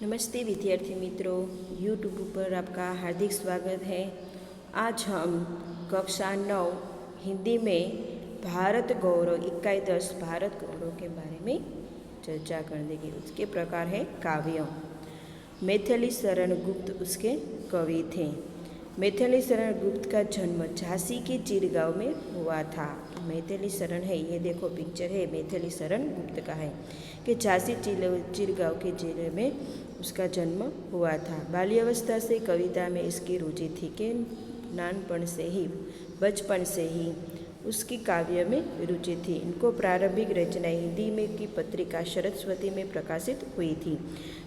नमस्ते विद्यार्थी मित्रों, यूट्यूब पर आपका हार्दिक स्वागत है। आज हम कक्षा 9 हिंदी में भारत गौरव इकाई 10 भारत गौरव के बारे में चर्चा कर देंगे। उसके प्रकार है काव्य। मैथिली शरण गुप्त उसके कवि थे। मैथिली शरण गुप्त का जन्म झांसी के चिरगांव में हुआ था। मैथिली शरण है, ये देखो पिक्चर है, मैथिली शरण गुप्त का है कि झांसी चिरगांव के जिले में उसका जन्म हुआ था। बाल्यावस्था से कविता में इसकी रुचि थी कि नानपण से ही, बचपन से ही उसकी काव्य में रुचि थी। इनको प्रारंभिक रचनाएं हिंदी में की पत्रिका सरस्वती में प्रकाशित हुई थी।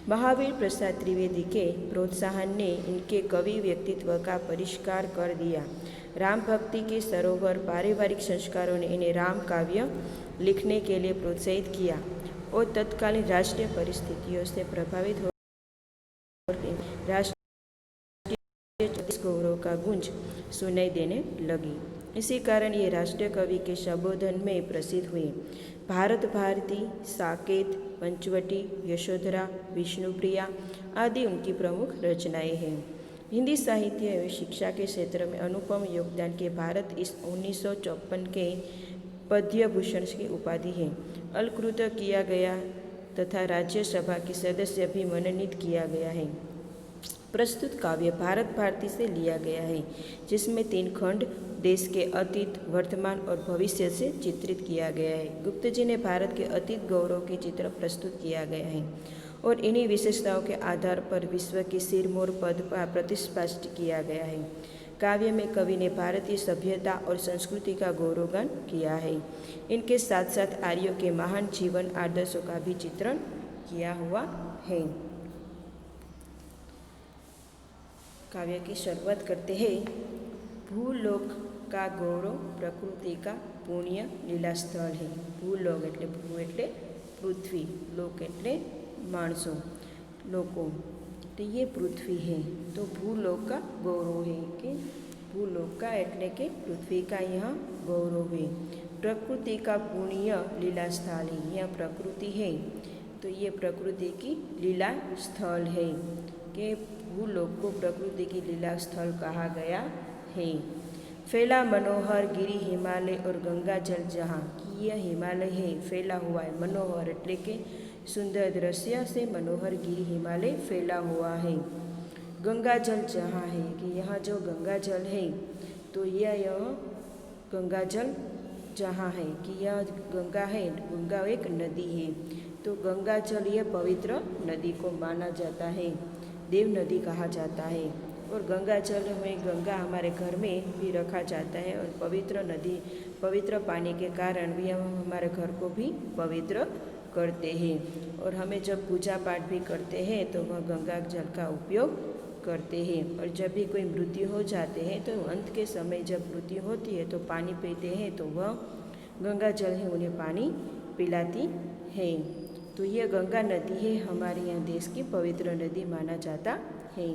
महावीर प्रसाद त्रिवेदी के प्रोत्साहन ने इनके कवि व्यक्तित्व का परिष्कार कर दिया। राम भक्ति के सरोवर पारिवारिक संस्कारों ने इन्हें राम काव्य लिखने के लिए प्रोत्साहित किया और तत्कालीन राष्ट्रीय परिस्थितियों से प्रभावित हो राष्ट्रीय गौरव का गूंज सुनाई देने लगी। इसी कारण ये राष्ट्रीय कवि के संबोधन में प्रसिद्ध हुए। भारत भारती, साकेत, पंचवटी, यशोधरा, विष्णुप्रिया आदि उनकी प्रमुख रचनाएं हैं। हिंदी साहित्य एवं शिक्षा के क्षेत्र में अनुपम योगदान के भारत इस 1954 के पद्य भूषण की उपाधि है अलंकृत किया गया तथा राज्यसभा की सदस्य भी मनोनीत किया गया है। प्रस्तुत काव्य भारत भारती से लिया गया है, जिसमें 3 खंड देश के अतीत, वर्तमान और भविष्य से चित्रित किया गया है। गुप्त जी ने भारत के अतीत गौरव के चित्र प्रस्तुत किया गया है और इन्हीं विशेषताओं के आधार पर विश्व के सिरमौर पद पर प्रतिष्ठित किया गया है। काव्य में कवि ने भारतीय सभ्यता और संस्कृति का गौरवगान किया है। इनके साथ साथ आर्यों के महान जीवन आदर्शों का भी चित्रण किया हुआ है। काव्य की शुरुआत करते हैं। भूलोक का गौरव प्रकृति का पुण्य लीला स्थल है। भूलोक एटले भू एटले पृथ्वी, लोक एटले माणसों, लोको, तो ये पृथ्वी है। तो भूलोक का गौरव है कि भूलोक का एटले के पृथ्वी का यहाँ गौरव है। प्रकृति का पुण्य लीला स्थल है, यह प्रकृति है तो ये प्रकृति की लीला स्थल है कि भूलोक को प्रकृति की लीला स्थल कहा गया है। फैला मनोहर गिरी हिमालय और गंगा जल जहाँ, कि यह हिमालय है फैला हुआ है। मनोहर एटले के सुंदर दृश्य से मनोहर गिरी हिमालय फैला हुआ है। गंगा जल जहाँ है कि यहाँ जो गंगा जल है तो यह गंगा जल जहाँ है कि यह गंगा है, गंगा एक नदी है तो गंगा जल यह पवित्र नदी को माना जाता है, देव नदी कहा जाता है। और गंगा जल में गंगा हमारे घर में भी रखा जाता है और पवित्र नदी, पवित्र पानी के कारण भी हम हमारे घर को भी पवित्र करते हैं। और हमें जब पूजा पाठ भी करते हैं तो वह गंगा जल का उपयोग करते हैं। और जब भी कोई मृत्यु हो जाते हैं तो अंत के समय जब मृत्यु होती है तो पानी पीते हैं तो वह गंगा जल है उन्हें पानी पिलाती है। तो यह गंगा नदी है हमारे यहाँ देश की पवित्र नदी माना जाता है।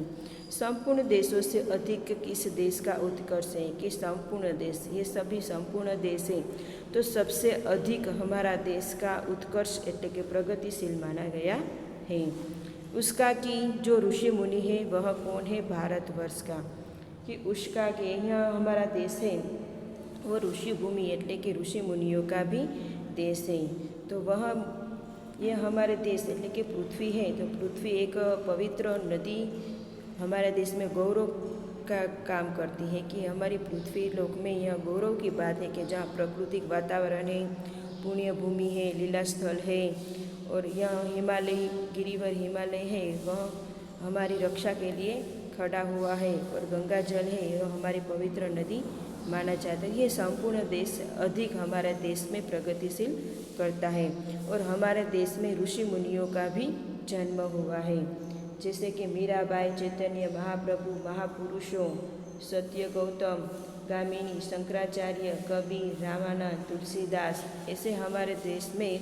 संपूर्ण देशों से अधिक किस देश का उत्कर्ष है कि संपूर्ण देश, ये सभी संपूर्ण देश है तो सबसे अधिक हमारा देश का उत्कर्ष एटले के प्रगतिशील माना गया है। उसका कि जो ऋषि मुनि है वह कौन है? भारतवर्ष का, कि उसका कि यह हमारा देश है वो ऋषि भूमि एटले कि ऋषि मुनियों का भी देश है। तो वह ये हमारे देश एटले कि पृथ्वी है तो पृथ्वी एक पवित्र नदी हमारे देश में गौरव का काम करती है कि हमारी पृथ्वी लोक में यह गौरव की बात है कि जहाँ प्राकृतिक वातावरण है, पुण्य भूमि है, लीला स्थल है और यह हिमालय गिरिवर हिमालय है वह हमारी रक्षा के लिए खड़ा हुआ है और गंगा जल है यह हमारी पवित्र नदी माना जाता है। ये संपूर्ण देश अधिक हमारे देश में प्रगतिशील करता है और हमारे देश में ऋषि मुनियों का भी जन्म हुआ है, जैसे कि मीराबाई, चैतन्य महाप्रभु, महापुरुषों, सत्य गौतम, गामिनी, शंकराचार्य, कबीर, रामानंद, तुलसीदास, ऐसे हमारे देश में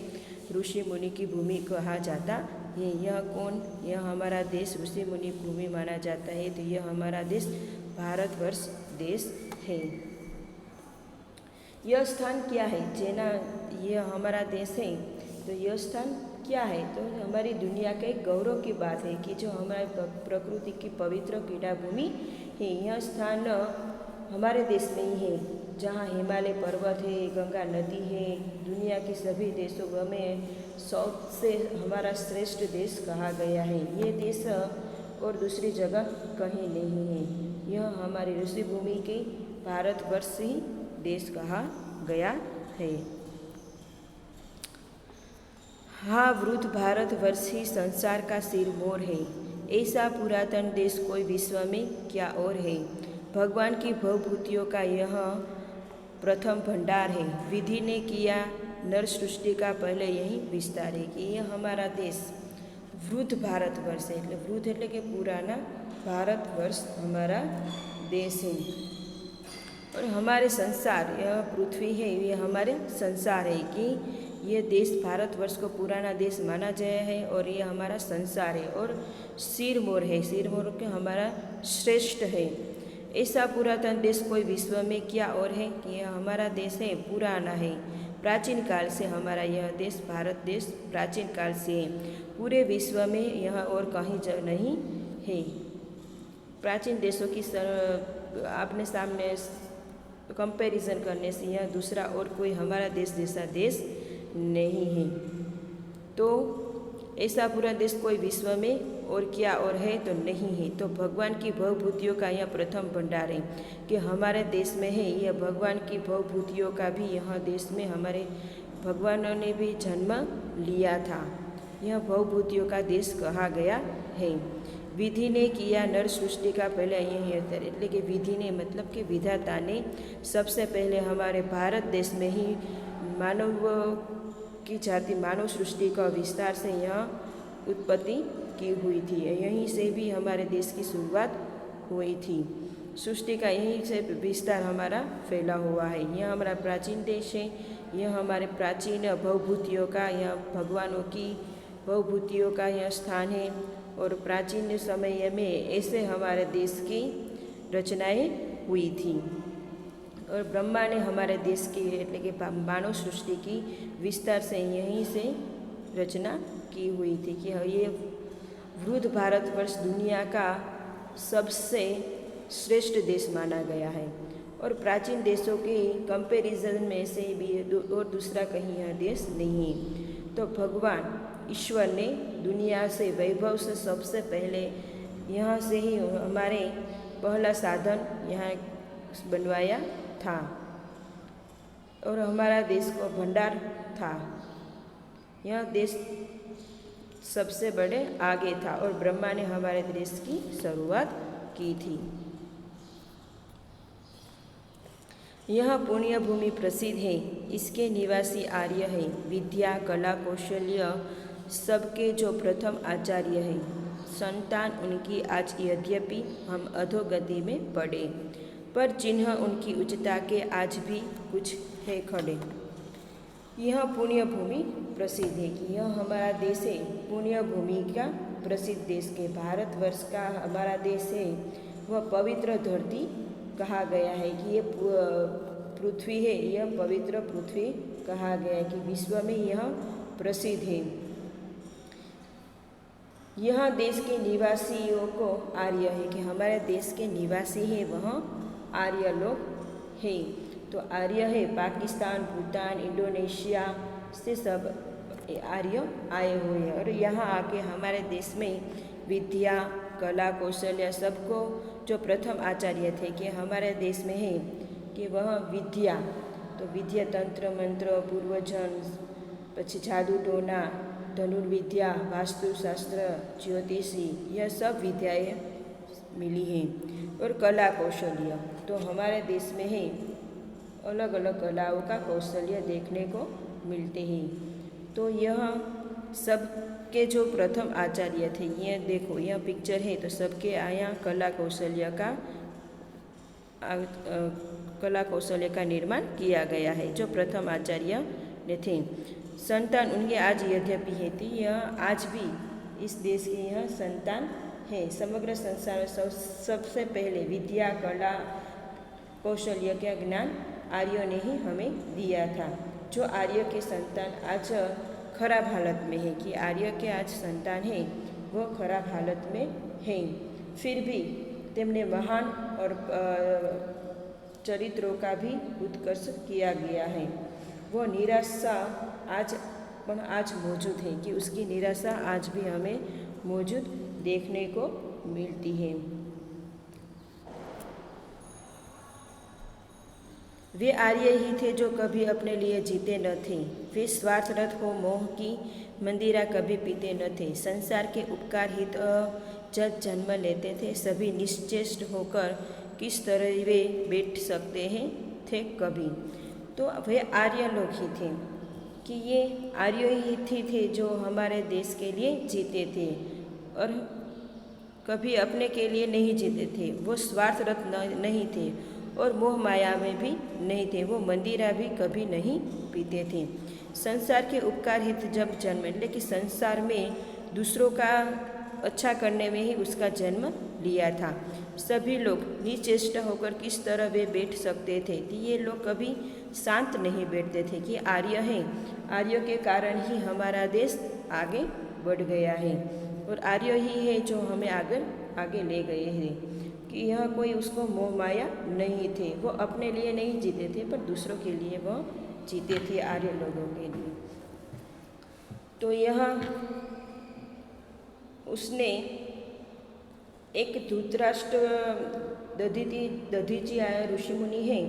ऋषि मुनि की भूमि कहा जाता है। यह कौन? यह हमारा देश ऋषि मुनि भूमि माना जाता है तो यह हमारा देश भारतवर्ष देश है। यह स्थान क्या है? जेना यह हमारा देश है तो यह स्थान क्या है? तो हमारी दुनिया का एक गौरव की बात है कि जो हमारे प्रकृति की पवित्र पीठाभूमि है, यह स्थान हमारे देश में ही है, जहाँ हिमालय पर्वत है, गंगा नदी है। दुनिया के सभी देशों में सबसे हमारा श्रेष्ठ देश कहा गया है। ये देश और दूसरी जगह कहीं नहीं है। यह हमारी ऋषि भूमि के भारतवर्ष ही देश कहा गया है। हाँ, वृद्ध भारतवर्ष ही संसार का सिरमौर है। ऐसा पुरातन देश कोई विश्व में क्या और है। भगवान की भवभूतियों का यह प्रथम भंडार है। विधि ने किया नर सृष्टि का पहले यही विस्तार है कि यह हमारा देश वृद्ध भारतवर्ष है। એટલે वृद्ध એટલે કે पुराना भारतवर्ष हमारा देश है। और हमारे संसार, यह पृथ्वी है, ये हमारे संसार है कि ये देश भारतवर्ष को पुराना देश माना गया है और ये हमारा संसार है और सिरमौर है। सिरमौर के हमारा श्रेष्ठ है। ऐसा पुरातन देश कोई विश्व में क्या और है कि यह हमारा देश है, पुराना है। प्राचीन काल से हमारा यह देश भारत देश प्राचीन काल से है। पूरे विश्व में यह और कहीं नहीं है। प्राचीन देशों की आपने सामने कंपैरिजन करने से यह दूसरा और कोई हमारा देश जैसा देश नहीं है। तो ऐसा पूरा देश कोई विश्व में और क्या और है तो नहीं है। तो भगवान की भवभूतियों का यह प्रथम भंडार है कि हमारे देश में है। यह भगवान की भवभूतियों का भी यह देश में हमारे भगवानों ने भी जन्म लिया था। यह भवभूतियों का देश कहा गया है। विधि ने किया नर सृष्टि का पहले यही होता है। એટલે કે विधि ने मतलब कि विधाता ने सबसे पहले हमारे भारत देश में ही मानव की जाति मानव सृष्टि का विस्तार से यह उत्पत्ति की हुई थी। यहीं से भी हमारे देश की शुरुआत हुई थी। सृष्टि का यहीं से विस्तार हमारा फैला हुआ है। यह हमारा प्राचीन देश है। यह हमारे प्राचीन भवभूतियों का, यह भगवानों की भवभूतियों का यह स्थान है। और प्राचीन समय में ऐसे हमारे देश की रचनाएं हुई थी। और ब्रह्मा ने हमारे देश की એટલે કે मानव सृष्टि की विस्तार से यहीं से रचना की हुई थी कि ये वृद्ध भारतवर्ष दुनिया का सबसे श्रेष्ठ देश माना गया है। और प्राचीन देशों के कंपैरिजन में से भी और दूसरा कहीं यह देश नहीं है। तो भगवान ईश्वर ने दुनिया से वैभव से सबसे पहले यहाँ से ही हमारे पहला साधन यहाँ बनवाया था और हमारा देश को भंडार था। यह देश सबसे बड़े आगे था और ब्रह्मा ने हमारे देश की शुरुआत की थी। यह पुण्य भूमि प्रसिद्ध है। इसके निवासी आर्य है। विद्या कला कौशल्य सबके जो प्रथम आचार्य है। संतान उनकी आज यद्यपि हम अधोगति में पड़े, पर चिन्ह उनकी उच्चता के आज भी कुछ है खड़े। यह पुण्य भूमि प्रसिद्ध है कि यह हमारा देश है, पुण्य भूमि का प्रसिद्ध देश के भारतवर्ष का हमारा देश है। वह पवित्र धरती कहा गया है कि ये पृथ्वी है, यह पवित्र पृथ्वी कहा गया है कि विश्व में यह प्रसिद्ध है। यह देश के निवासियों को आर्य है कि हमारे देश के निवासी है वह आर्य लोग है। तो आर्य है पाकिस्तान, भूटान, इंडोनेशिया से सब आर्य आए हुए हैं और यहाँ आके हमारे देश में विद्या कला कौशल्य सबको जो प्रथम आचार्य थे कि हमारे देश में है कि वह विद्या, तो विद्या तंत्र मंत्र पूर्वजन, પછી जादू टोना, धनुर्विद्या, वास्तुशास्त्र, ज्योतिषी, यह सब विद्याएँ मिली हैं। और कला कौशल्य तो हमारे देश में है अलग अलग कलाओं का कौशल्य देखने को मिलते हैं। तो यह सब के जो प्रथम आचार्य थे, ये देखो यह पिक्चर है तो सबके यहाँ कला कौशल्य का निर्माण किया गया है जो प्रथम आचार्य ने थे। संतान उनके आज यद्यपि है थी, यह आज भी इस देश के यह संतान है। समग्र संसार में सबसे पहले विद्या कला कौशल्य का ज्ञान आर्यों ने ही हमें दिया था। जो आर्य के संतान आज खराब हालत में है, कि आर्य के आज संतान है वो खराब हालत में है। फिर भी तेमने महान और चरित्रों का भी उत्कर्ष किया गया है। वो निराशा आज मौजूद है, कि उसकी निराशा आज भी हमें मौजूद देखने को मिलती है। वे आर्य ही थे जो कभी अपने लिए जीते न थे। वे स्वार्थरत हो मोह की मंदिरा कभी पीते न थे। संसार के उपकार हित जब जन्म लेते थे, सभी निश्चेष्ट होकर किस तरह वे बैठ सकते हैं थे कभी। तो वे आर्य लोग ही थे, कि ये आर्य ही थे जो हमारे देश के लिए जीते थे और कभी अपने के लिए नहीं जीते थे। वो स्वार्थरत नहीं थे और मोह माया में भी नहीं थे। वो मंदिरा भी कभी नहीं पीते थे। संसार के उपकार हित जब जन्म, એટલે कि संसार में दूसरों का अच्छा करने में ही उसका जन्म लिया था। सभी लोग निश्चेष्ट होकर किस तरह वे बैठ सकते थे, कि ये लोग कभी शांत नहीं बैठते थे, कि आर्य हैं, आर्य के कारण ही हमारा देश आगे बढ़ गया है और आर्य ही है जो हमें आगे ले गए हैं। कि यह कोई उसको मोह माया नहीं थे। वो अपने लिए नहीं जीते थे पर दूसरों के लिए वह जीते थे, आर्य लोगों के लिए। तो यह उसने एक धृतराष्ट्र दधीची आया ऋषि मुनि है,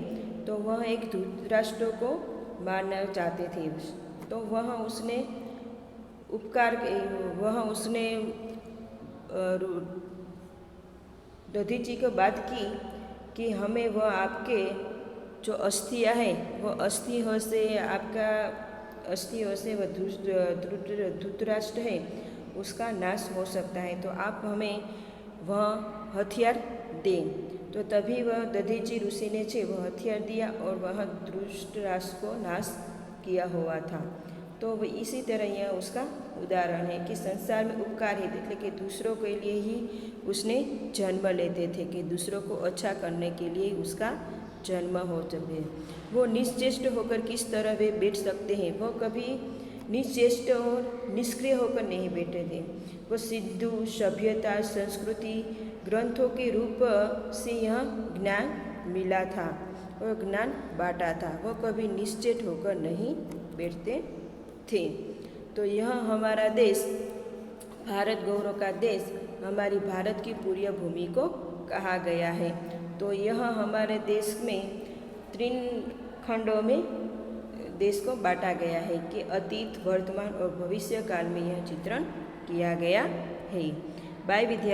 तो वह एक धृतराष्ट्र को मारना चाहते थे। तो वह उसने दधीची को बात की कि हमें वह आपके जो अस्थियाँ हैं वो अस्थियों से आपका अस्थियों से वह धृतराष्ट्र है उसका नाश हो सकता है, तो आप हमें वह हथियार दें। तो तभी वह दधीची ऋषि ने वह हथियार दिया और वह धृतराष्ट्र को नाश किया हुआ था। तो इसी तरह यह उसका उदाहरण है कि संसार में उपकार है, એટલે कि दूसरों के लिए ही उसने जन्म लेते थे, कि दूसरों को अच्छा करने के लिए उसका जन्म हो चुके। वो निश्चेष्ट होकर किस तरह वे बैठ सकते हैं, वो कभी निश्चेष्ट और निष्क्रिय होकर नहीं बैठे थे। वो सिद्धू सभ्यता संस्कृति ग्रंथों के रूप से यह ज्ञान मिला था और ज्ञान बांटा था। वो कभी निश्चेष्ट होकर नहीं बैठते थे। तो यह हमारा देश भारत गौरव का देश, हमारी भारत की पूर्य भूमि को कहा गया है। तो यह हमारे देश में 3 खंडों में देश को बांटा गया है, कि अतीत वर्तमान और भविष्य काल में यह चित्रण किया गया है। बाय विद्यार्थी।